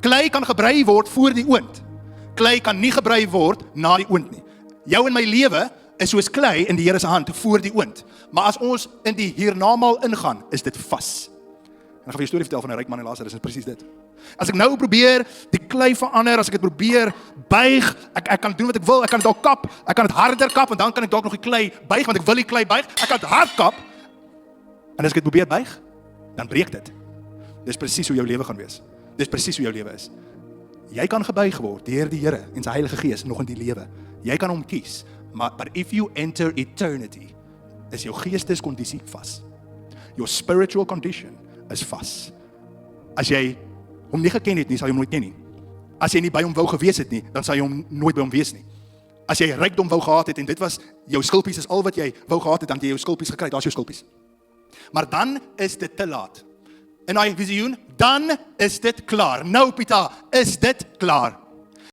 Klei kan gebrei word voor die oond. Klei kan nie gebrei word na die oond nie. Jou en my lewe is soos klei in die Here se hand voor die oond. Maar as ons in die hiernamaal ingaan, is dit vas. En ek gaan vir jou 'n storie vertel van 'n ryk man en Lazarus, is presies dit. As ek nou probeer die klei verander, as ek dit probeer buig, ek kan doen wat ek wil, ek kan dit dalk kap, ek kan dit harder kap, en dan kan ek dalk nog die klei buig, want ek wil die klei buig, ek kan dit hard kap, en as ek dit probeer buig, dan breek dit. Dis presies hoe jou lewe gaan wees. Dis presies hoe jou lewe is. Jy kan gebuig word deur die Here en sy Heilige Gees nog in die lewe. Jy kan hom kies, but if you enter eternity, is jou geesteskondisie vas. Your spiritual condition is vas. As jy hom nie geken het nie, sal jy hom nooit ken nie. As jy nie by hom wou gewees het nie, dan sal jy hom nooit by hom wees nie. As jy rykdom wou gehad het, en dit was jou skulpies, is al wat jy wou gehad het, dan jy jou skulpies gekry, daar is jou skulpies. Maar dan is dit te laat. In daai visioen, dan is dit klaar. Nou Pieter, is dit klaar.